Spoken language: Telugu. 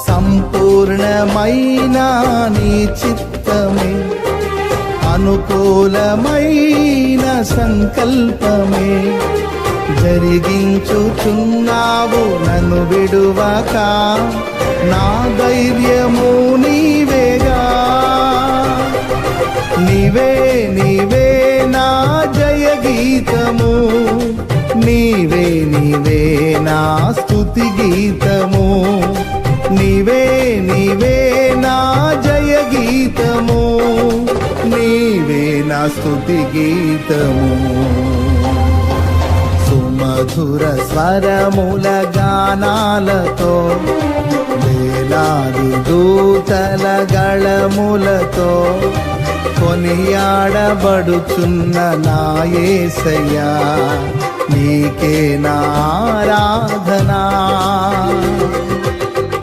సంపూర్ణమైన నీ చిత్తమే, అనుకూలమైన సంకల్పమే జరిగించుచున్నావు నన్ను విడువక. నా ధైర్యము నీవేగా, నీవే నీవే నా జయ గీతము, నీవే నీవే నా స్తుతి గీతము, నీవే నీవే నా జయ గీతము, నీవే నా స్తుతి గీతము. సుమధుర స్వరముల గానాలతో, వేలాది దూతల గళములతో కొనియాడబడుచున్న నా యేసయ్యా, నీకే నా ఆరాధనా.